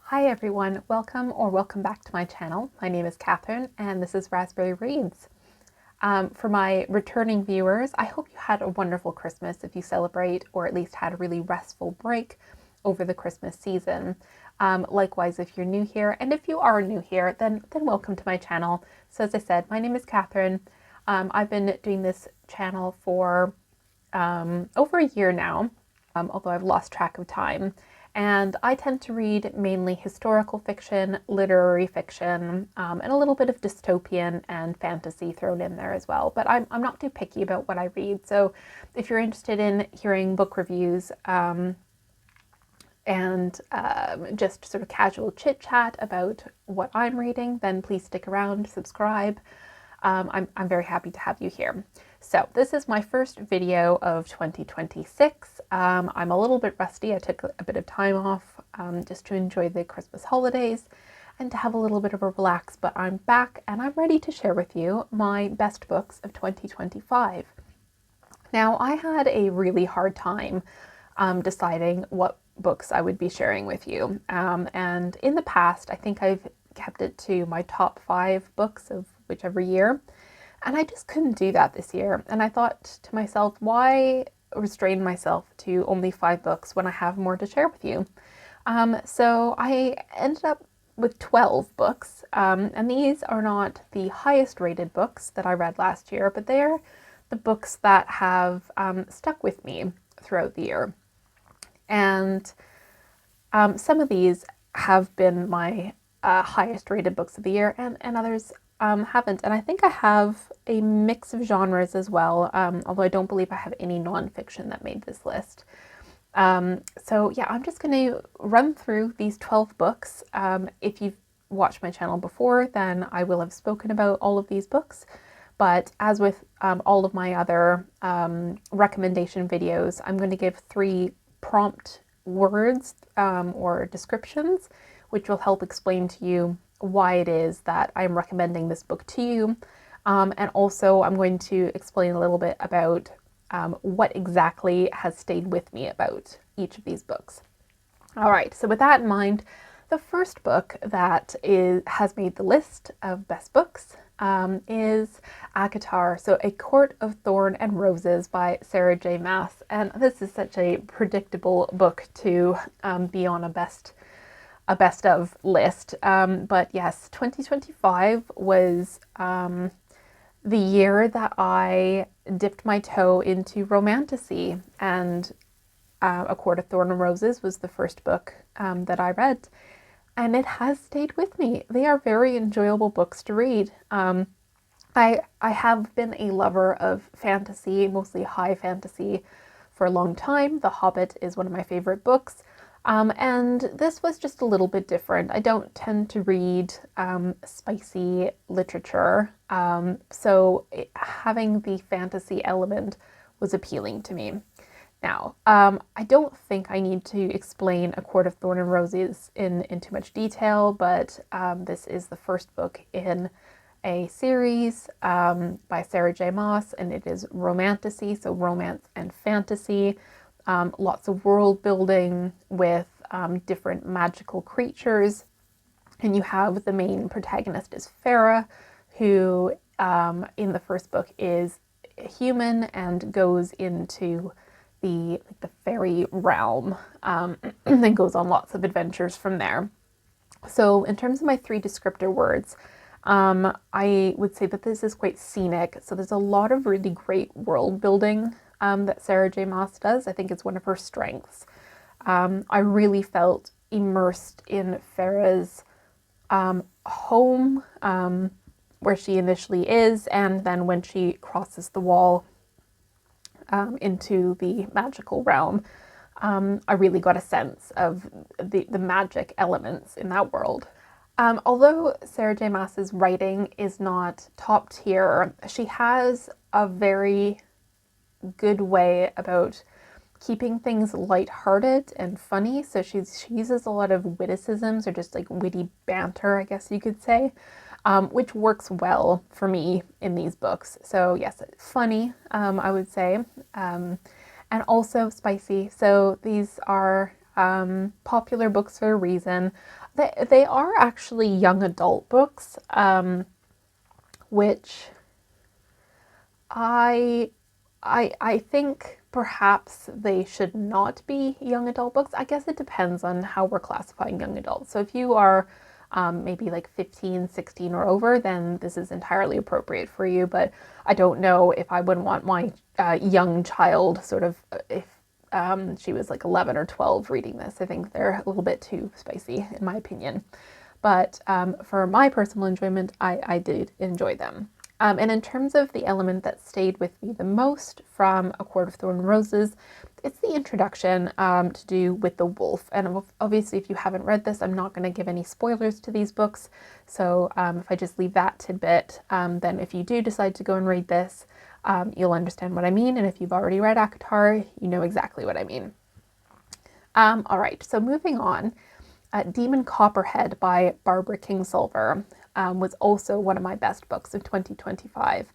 Hi everyone, welcome back to my channel. My name is Catherine and this is Raspberry Reads. For my returning viewers, I hope you had a wonderful Christmas if you celebrate, or at least had a really restful break over the Christmas season. Likewise, if you're new here, and if you are new here, then welcome to my channel. So as I said, my name is Catherine. I've been doing this channel for over a year now, although I've lost track of time. And I tend to read mainly historical fiction, literary fiction, and a little bit of dystopian and fantasy thrown in there as well. But I'm not too picky about what I read. So if you're interested in hearing book reviews and just sort of casual chit chat about what I'm reading, then please stick around, subscribe. I'm very happy to have you here. So this is my first video of 2026. I'm a little bit rusty. I took a bit of time off just to enjoy the Christmas holidays and to have a little bit of a relax, but I'm back and I'm ready to share with you my best books of 2025. Now, I had a really hard time deciding what books I would be sharing with you. And in the past, I think I've kept it to my top 5 books of whichever year. And I just couldn't do that this year. And I thought to myself, why restrain myself to only 5 books when I have more to share with you? So I ended up with 12 books. And these are not the highest rated books that I read last year, but they're the books that have stuck with me throughout the year. And some of these have been my highest rated books of the year, and others haven't. And I think I have a mix of genres as well, although I don't believe I have any nonfiction that made this list. So yeah, I'm just going to run through these 12 books. If you've watched my channel before, then I will have spoken about all of these books. But as with all of my other recommendation videos, I'm going to give 3 prompt words or descriptions, which will help explain to you why it is that I'm recommending this book to you. And also I'm going to explain a little bit about what exactly has stayed with me about each of these books. All right, so with that in mind, the first book that has made the list of best books is ACOTAR, so A Court of Thorn and Roses by Sarah J. Maas. And this is such a predictable book to be on a best of list. But yes, 2025 was the year that I dipped my toe into romantasy, and A Court of Thorn and Roses was the first book that I read, and it has stayed with me. They are very enjoyable books to read. I have been a lover of fantasy, mostly high fantasy, for a long time. The Hobbit is one of my favorite books. And this was just a little bit different. I don't tend to read spicy literature, so having the fantasy element was appealing to me. Now, I don't think I need to explain A Court of Thorn and Roses in too much detail, but this is the first book in a series by Sarah J. Maas, and it is romantasy, so romance and fantasy. Lots of world building with different magical creatures. And you have the main protagonist is Farah, who in the first book is human and goes into the fairy realm and then goes on lots of adventures from there. So in terms of my 3 descriptor words, I would say that this is quite scenic. So there's a lot of really great world building that Sarah J. Maas does. I think it's one of her strengths. I really felt immersed in Farah's home, where she initially is, and then when she crosses the wall into the magical realm, I really got a sense of the magic elements in that world. Although Sarah J. Maas's writing is not top tier, she has a very good way about keeping things lighthearted and funny. So she uses a lot of witticisms, or just like witty banter, I guess you could say, which works well for me in these books. So yes, funny, I would say, and also spicy. So these are popular books for a reason. They are actually young adult books, which I think perhaps they should not be young adult books. I guess it depends on how we're classifying young adults. So if you are maybe like 15, 16 or over, then this is entirely appropriate for you. But I don't know if I wouldn't want my young child sort of, if she was like 11 or 12 reading this. I think they're a little bit too spicy in my opinion. But for my personal enjoyment, I did enjoy them. And in terms of the element that stayed with me the most from A Court of Thorn and Roses, it's the introduction to do with the wolf. And obviously, if you haven't read this, I'm not going to give any spoilers to these books. So if I just leave that tidbit, then if you do decide to go and read this, you'll understand what I mean. And if you've already read ACOTAR, you know exactly what I mean. All right, so moving on. Demon Copperhead by Barbara Kingsolver was also one of my best books of 2025.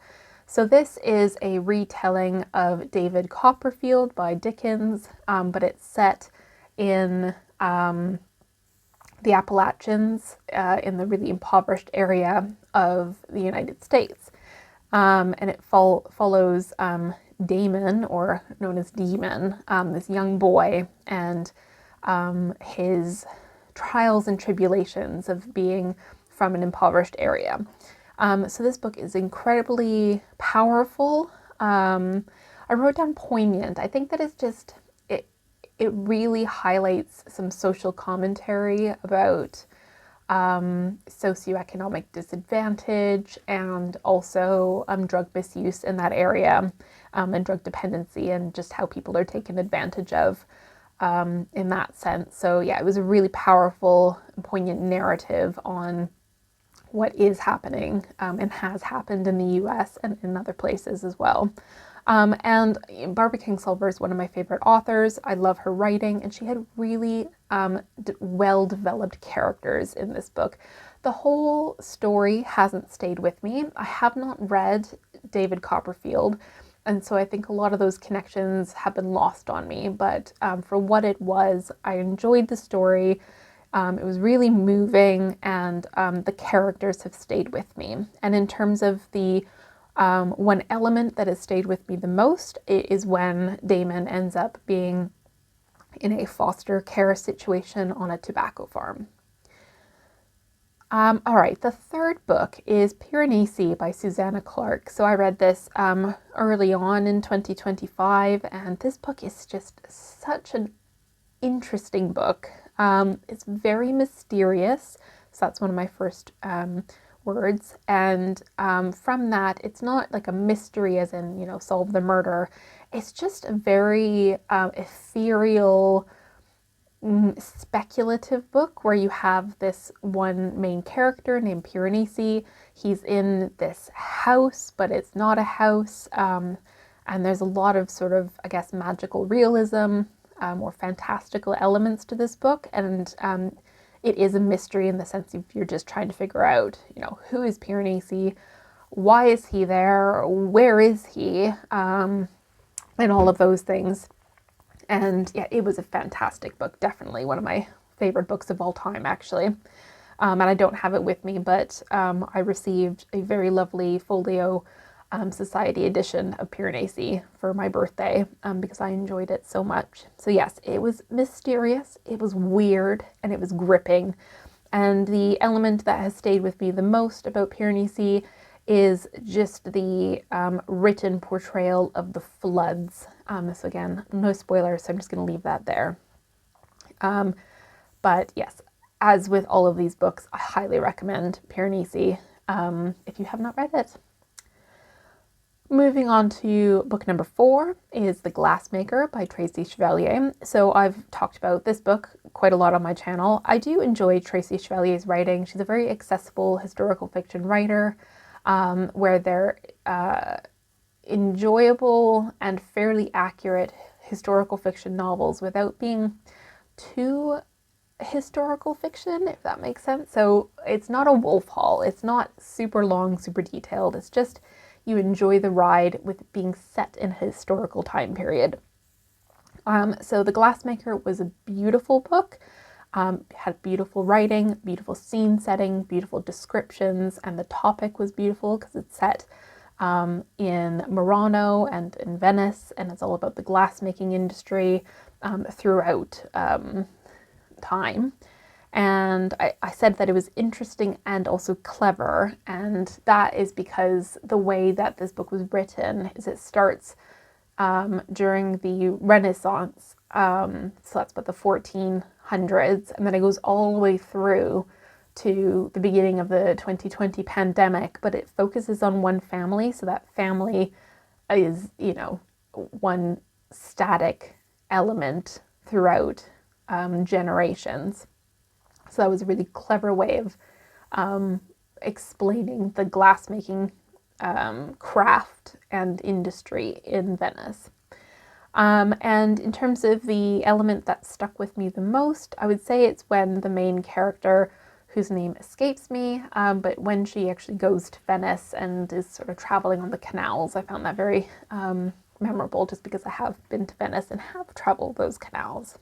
So this is a retelling of David Copperfield by Dickens, but it's set in the Appalachians, in the really impoverished area of the United States. And it follows Damon, or known as Demon, this young boy, and his trials and tribulations of being from an impoverished area. So this book is incredibly powerful. I wrote down poignant. I think that it's just, it really highlights some social commentary about socioeconomic disadvantage and also drug misuse in that area, and drug dependency, and just how people are taken advantage of in that sense. So yeah, it was a really powerful, poignant narrative on what is happening and has happened in the US and in other places as well. And Barbara Kingsolver is one of my favorite authors. I love her writing, and she had really well-developed characters in this book. The whole story hasn't stayed with me. I have not read David Copperfield, and so I think a lot of those connections have been lost on me. But for what it was, I enjoyed the story. It was really moving, and the characters have stayed with me. And in terms of the one element that has stayed with me the most is when Damon ends up being in a foster care situation on a tobacco farm. All right, the third book is Piranesi by Susanna Clarke. So I read this early on in 2025, and this book is just such an interesting book. It's very mysterious, so that's one of my first words, and from that, it's not like a mystery as in, you know, solve the murder. It's just a very ethereal, speculative book where you have this one main character named Piranesi. He's in this house, but it's not a house, and there's a lot of sort of, I guess, magical realism or fantastical elements to this book, and it is a mystery in the sense of you're just trying to figure out, you know, who is Piranesi, why is he there, where is he, and all of those things. And yeah, it was a fantastic book, definitely one of my favorite books of all time, actually. And I don't have it with me, but I received a very lovely folio Society edition of Piranesi for my birthday because I enjoyed it so much. So yes, it was mysterious, it was weird, and it was gripping. And the element that has stayed with me the most about Piranesi is just the written portrayal of the floods. So again, no spoilers, so I'm just going to leave that there. But yes, as with all of these books, I highly recommend Piranesi if you have not read it. Moving on to book number 4 is The Glassmaker by Tracy Chevalier. So I've talked about this book quite a lot on my channel. I do enjoy Tracy Chevalier's writing. She's a very accessible historical fiction writer where they're enjoyable and fairly accurate historical fiction novels without being too historical fiction, if that makes sense. So it's not a wolf haul. It's not super long, super detailed. It's just you enjoy the ride with being set in a historical time period. So The Glassmaker was a beautiful book. Had beautiful writing, beautiful scene setting, beautiful descriptions, and the topic was beautiful because it's set in Murano and in Venice, and it's all about the glassmaking industry throughout time. And I said that it was interesting and also clever, and that is because the way that this book was written is it starts during the Renaissance, so that's about the 1400s, and then it goes all the way through to the beginning of the 2020 pandemic, but it focuses on one family, so that family is, you know, one static element throughout generations. So that was a really clever way of explaining the glassmaking craft and industry in Venice. And in terms of the element that stuck with me the most, I would say it's when the main character, whose name escapes me, but when she actually goes to Venice and is sort of traveling on the canals. I found that very memorable just because I have been to Venice and have traveled those canals.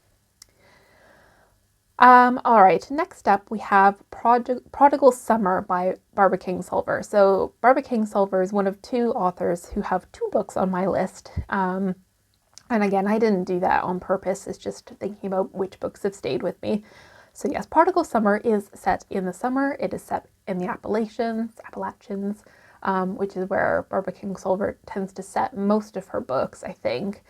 All right, next up we have Prodigal Summer by Barbara Kingsolver. So Barbara Kingsolver is one of two authors who have two books on my list. And again, I didn't do that on purpose. It's just thinking about which books have stayed with me. So yes, Prodigal Summer is set in the summer. It is set in the Appalachians, which is where Barbara Kingsolver tends to set most of her books, I think.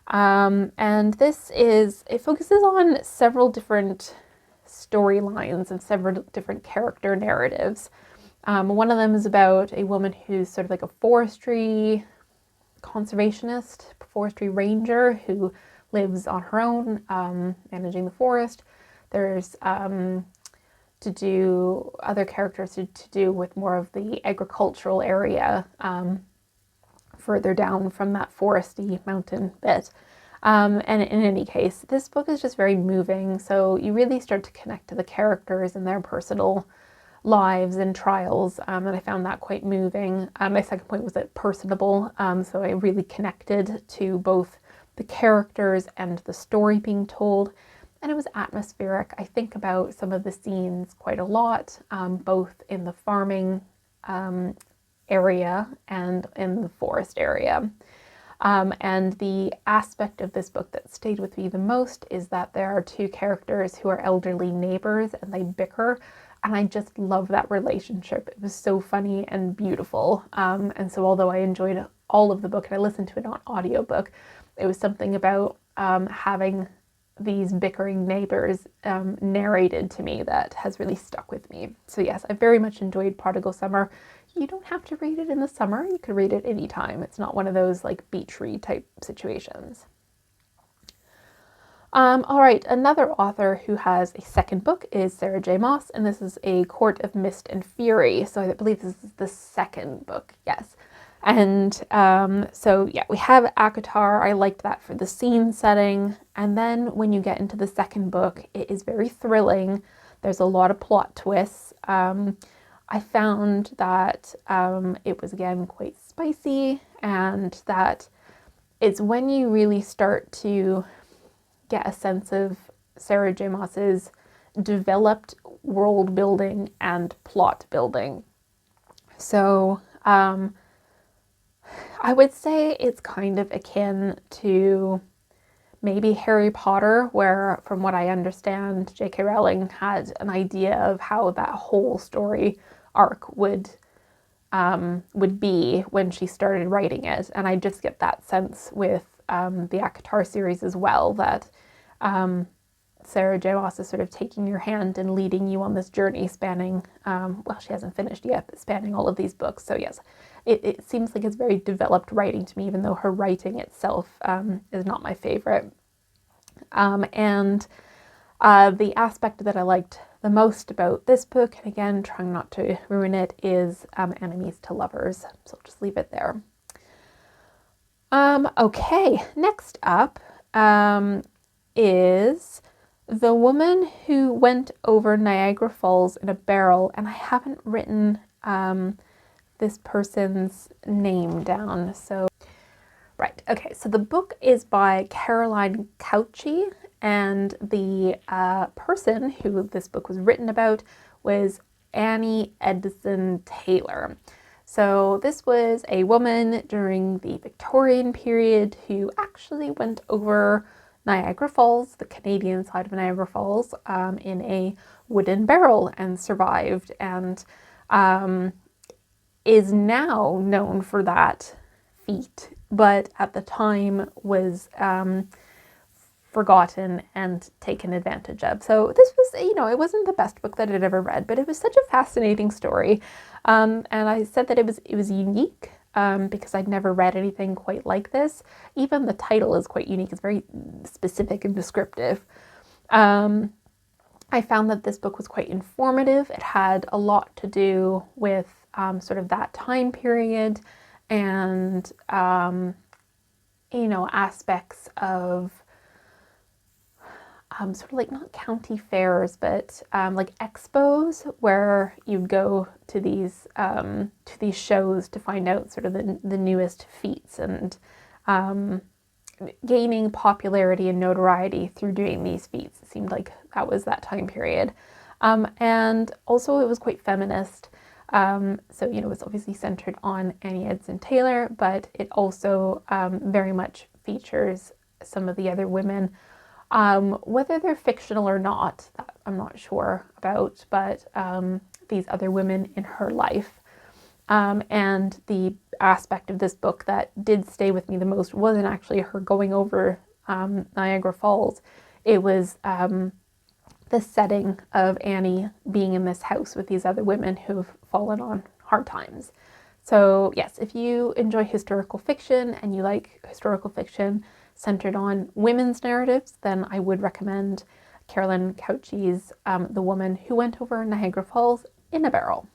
And it focuses on several different storylines and several different character narratives. One of them is about a woman who's sort of like a forestry conservationist, forestry ranger who lives on her own, managing the forest. There's other characters to do with more of the agricultural area further down from that foresty mountain bit. And in any case, this book is just very moving. So you really start to connect to the characters and their personal lives and trials. And I found that quite moving. My second point was that personable. So I really connected to both the characters and the story being told. And it was atmospheric. I think about some of the scenes quite a lot, both in the farming area and in the forest area. And the aspect of this book that stayed with me the most is that there are two characters who are elderly neighbors and they bicker. And I just love that relationship. It was so funny and beautiful. And so although I enjoyed all of the book and I listened to it on audiobook, it was something about having these bickering neighbors narrated to me that has really stuck with me. So yes, I very much enjoyed Prodigal Summer. You don't have to read it in the summer. You could read it anytime. It's not one of those like beach read type situations. All right, another author who has a second book is Sevarajah Maas, and this is A Court of Mist and Fury. So I believe this is the second book, yes. And so yeah, we have ACOTAR. I liked that for the scene setting. And then when you get into the second book, it is very thrilling. There's a lot of plot twists. I found that it was again quite spicy, and that it's when you really start to get a sense of Sevarajah Maas's developed world building and plot building. So I would say it's kind of akin to maybe Harry Potter, where from what I understand, J.K. Rowling had an idea of how that whole story arc would be when she started writing it. And I just get that sense with the ACOTAR series as well, that Sevarajah Maas is sort of taking your hand and leading you on this journey spanning, well, she hasn't finished yet, but spanning all of these books. So yes, it seems like it's very developed writing to me, even though her writing itself is not my favorite. And the aspect that I liked the most about this book, and again, trying not to ruin it, is enemies to lovers. So I'll just leave it there. Okay, next up is The Woman Who Went Over Niagara Falls in a Barrel, and I haven't written this person's name down. So Right, okay, so the book is by Caroline Cauchi, and the person who this book was written about was Annie Edson Taylor. So this was a woman during the Victorian period who actually went over Niagara Falls, the Canadian side of Niagara Falls, in a wooden barrel and survived, and is now known for that feat, but at the time was forgotten and taken advantage of. So this was, you know, it wasn't the best book that I'd ever read, but it was such a fascinating story. And I said that it was unique because I'd never read anything quite like this. Even the title is quite unique. It's very specific and descriptive. I found that this book was quite informative. It had a lot to do with sort of that time period and, you know, aspects of sort of like not county fairs, but like expos where you'd go to these shows to find out sort of the newest feats and gaining popularity and notoriety through doing these feats. It seemed like that was that time period. And also it was quite feminist. So, you know, it's obviously centered on Annie Edson Taylor, but it also very much features some of the other women. Whether they're fictional or not, that I'm not sure about, but these other women in her life. And the aspect of this book that did stay with me the most wasn't actually her going over Niagara Falls. It was the setting of Annie being in this house with these other women who've fallen on hard times. So yes, if you enjoy historical fiction and you like historical fiction centered on women's narratives, then I would recommend Caroline Cauchi's The Woman Who Went Over Niagara Falls in a Barrel.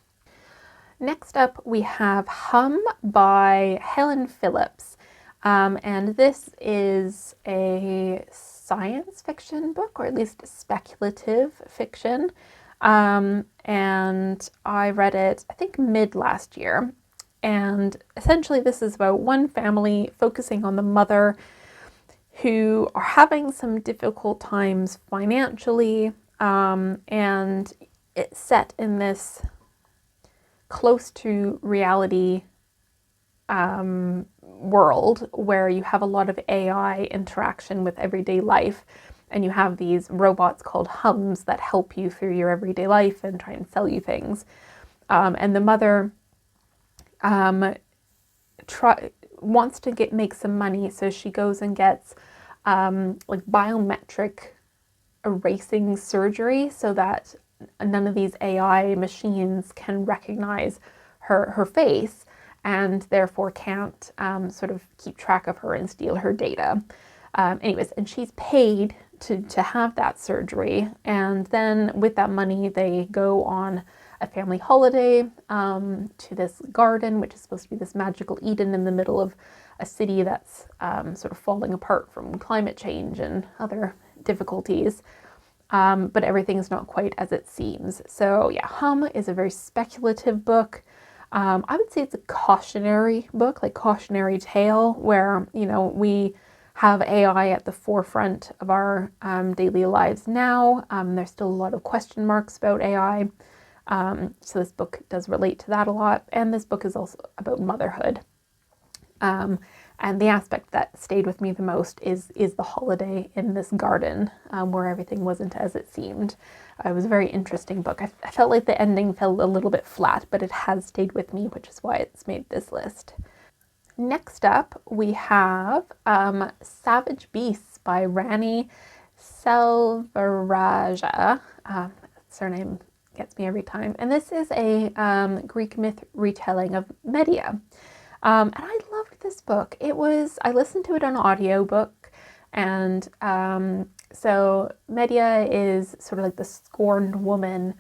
Next up, we have Hum by Helen Phillips. And this is a science fiction book, or at least speculative fiction. And I read it, I think, mid last year. And essentially this is about one family focusing on the mother who are having some difficult times financially, and it's set in this close to reality world where you have a lot of AI interaction with everyday life, and you have these robots called hums that help you through your everyday life and try and sell you things. And the mother wants to make some money, so she goes and gets like biometric erasing surgery so that none of these AI machines can recognize her face and therefore can't sort of keep track of her and steal her data. Anyways, and she's paid to have that surgery, and then with that money they go on a family holiday to this garden, which is supposed to be this magical Eden in the middle of a city that's sort of falling apart from climate change and other difficulties. But everything is not quite as it seems. So yeah, Hum is a very speculative book. I would say it's a cautionary book, like cautionary tale, where, you know, we have AI at the forefront of our daily lives now. There's still a lot of question marks about AI. So this book does relate to that a lot. And this book is also about motherhood. And the aspect that stayed with me the most is the holiday in this garden where everything wasn't as it seemed. It was a very interesting book. I felt like the ending fell a little bit flat, but it has stayed with me, which is why it's made this list. Next up, we have Savage Beasts by Rani Sevarajah. Surname gets me every time. And this is a Greek myth retelling of Medea. And I loved this book. I listened to it on audiobook, and so Medea is sort of like the scorned woman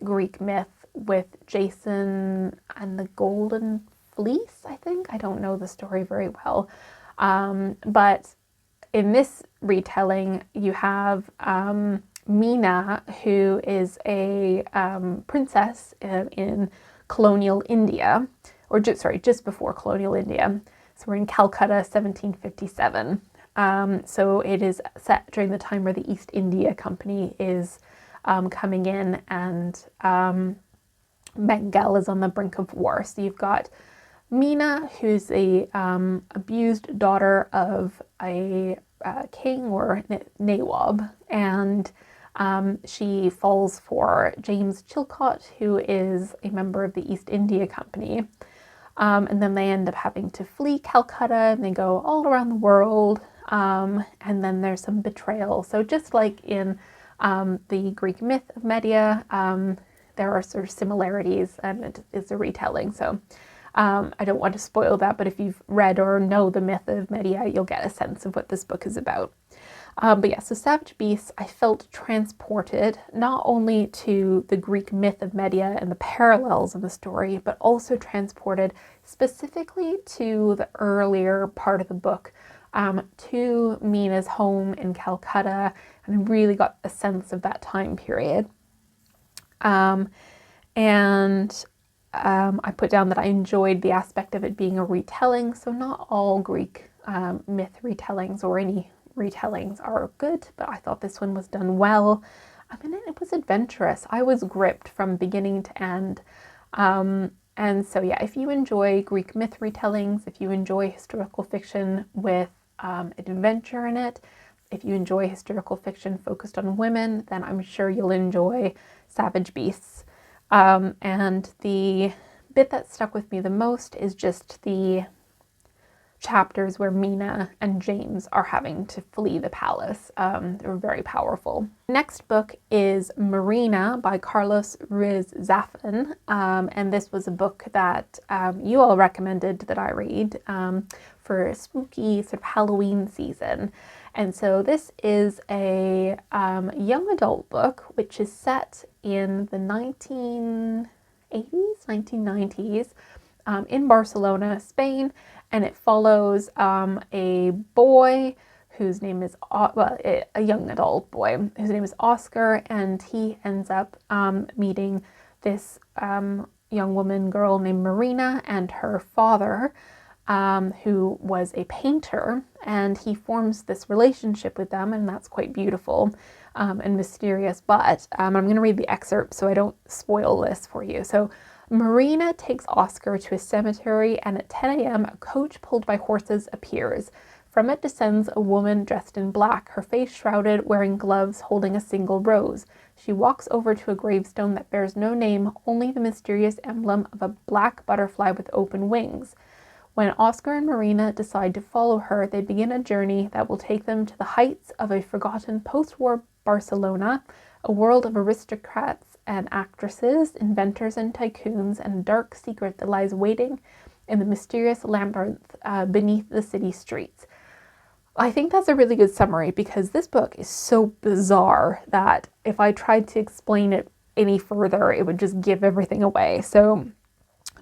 Greek myth with Jason and the Golden Fleece, I think. I don't know the story very well. But in this retelling, you have Meena, who is a princess in colonial India, or just before colonial India. So we're in Calcutta, 1757. So it is set during the time where the East India Company is coming in, and Bengal is on the brink of war. So you've got Mina, who's a abused daughter of a king or nawab, and she falls for James Chilcot, who is a member of the East India Company. And then they end up having to flee Calcutta, and they go all around the world, and then there's some betrayal. So just like in the Greek myth of Medea, there are sort of similarities, and it is a retelling. So I don't want to spoil that, but if you've read or know the myth of Medea, you'll get a sense of what this book is about. But yeah, so Savage Beasts, I felt transported not only to the Greek myth of Medea and the parallels of the story, but also transported specifically to the earlier part of the book, to Mina's home in Calcutta, and really got a sense of that time period. I put down that I enjoyed the aspect of it being a retelling, so not all Greek myth retellings or any retellings are good, but I thought this one was done well. I mean, it was adventurous. I was gripped from beginning to end. And so yeah, if you enjoy Greek myth retellings, if you enjoy historical fiction with adventure in it, if you enjoy historical fiction focused on women, then I'm sure you'll enjoy Savage Beasts. And the bit that stuck with me the most is just the chapters where Mina and James are having to flee the palace. They're very powerful. Next book is Marina by Carlos Ruiz Zafon, and this was a book that you all recommended that I read for a spooky sort of Halloween season. And so this is a young adult book which is set in the 1980s, 1990s in Barcelona, Spain, and it follows a boy whose name is, a young adult boy whose name is Oscar, and he ends up meeting this young girl named Marina and her father, who was a painter, and he forms this relationship with them, and that's quite beautiful and mysterious. But I'm going to read the excerpt so I don't spoil this for you. So Marina takes Oscar to a cemetery, and at 10 a.m. a coach pulled by horses appears. From it descends a woman dressed in black, her face shrouded, wearing gloves, holding a single rose. She walks over to a gravestone that bears no name, only the mysterious emblem of a black butterfly with open wings. When Oscar and Marina decide to follow her, they begin a journey that will take them to the heights of a forgotten post-war Barcelona, a world of aristocrats and actresses, inventors and tycoons, and a dark secret that lies waiting in the mysterious labyrinth beneath the city streets. I think that's a really good summary, because this book is so bizarre that if I tried to explain it any further, it would just give everything away. So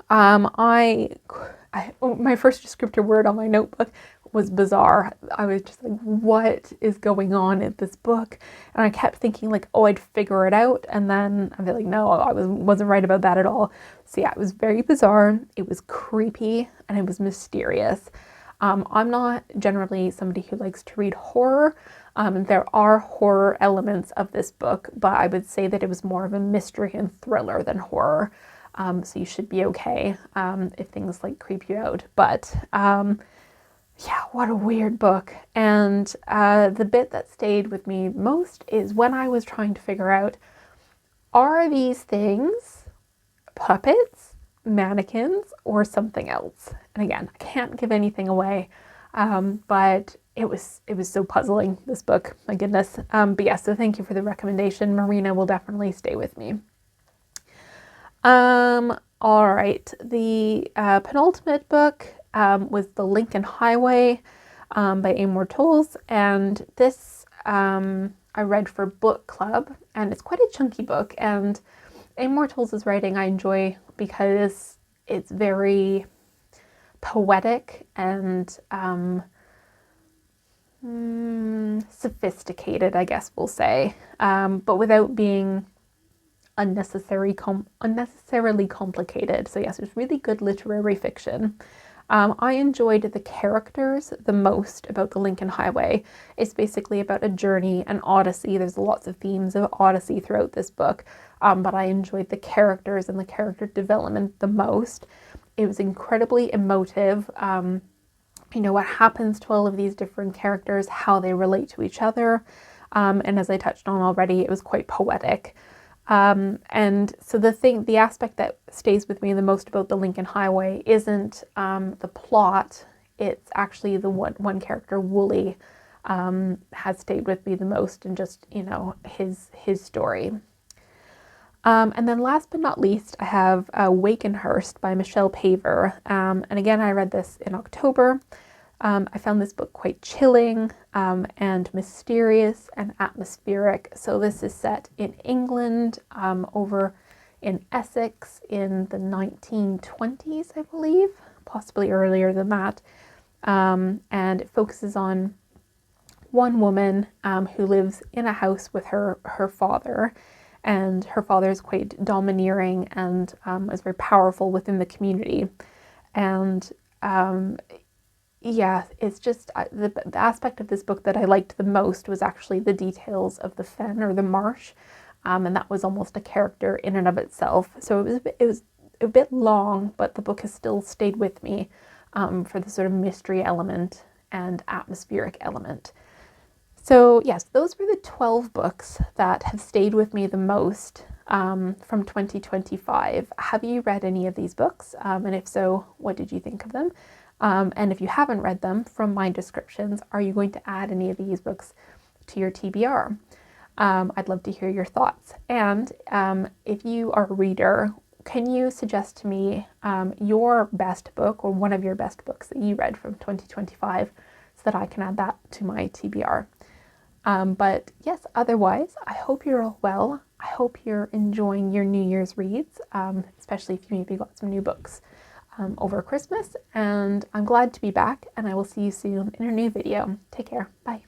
my first descriptor word on my notebook was bizarre. I was just like, what is going on in this book? And I kept thinking like, oh, I'd figure it out. And then I'd be like, no, I wasn't right about that at all. So yeah, it was very bizarre. It was creepy, and it was mysterious. I'm not generally somebody who likes to read horror. There are horror elements of this book, but I would say that it was more of a mystery and thriller than horror. So you should be okay if things like creep you out. But yeah, what a weird book. And the bit that stayed with me most is when I was trying to figure out, are these things puppets, mannequins, or something else? And again, I can't give anything away, but it was so puzzling, this book, my goodness. But yeah, so thank you for the recommendation. Marina will definitely stay with me. All right, the penultimate book was The Lincoln Highway by Amor Towles, and this I read for book club, and it's quite a chunky book, and Amor Towles' writing I enjoy because it's very poetic and sophisticated, I guess we'll say, but without being unnecessarily complicated. So yes, it's really good literary fiction. I enjoyed the characters the most about the Lincoln Highway. It's basically about a journey, an odyssey. There's lots of themes of odyssey throughout this book, but I enjoyed the characters and the character development the most. It was incredibly emotive. You know, what happens to all of these different characters, how they relate to each other. And as I touched on already, it was quite poetic. And so the aspect that stays with me the most about the Lincoln Highway isn't the plot. It's actually the one character, Wooly, has stayed with me the most, and just, you know, his story. And then last but not least, I have Wakenhyrst by Michelle Paver. And again, I read this in October. I found this book quite chilling and mysterious and atmospheric. So this is set in England, over in Essex in the 1920s, I believe, possibly earlier than that. And it focuses on one woman who lives in a house with her father. And her father is quite domineering and is very powerful within the community. And yeah, it's just the aspect of this book that I liked the most was actually the details of the fen, or the marsh, and that was almost a character in and of itself. So it was a bit long, but the book has still stayed with me for the sort of mystery element and atmospheric element. So yes, those were the 12 books that have stayed with me the most from 2025. Have you read any of these books? And if so, what did you think of them? And if you haven't read them, from my descriptions, are you going to add any of these books to your TBR? I'd love to hear your thoughts. And if you are a reader, can you suggest to me your best book, or one of your best books that you read from 2025, so that I can add that to my TBR? But yes, otherwise, I hope you're all well. I hope you're enjoying your New Year's reads, especially if you maybe got some new books over Christmas. And I'm glad to be back, and I will see you soon in a new video. Take care. Bye.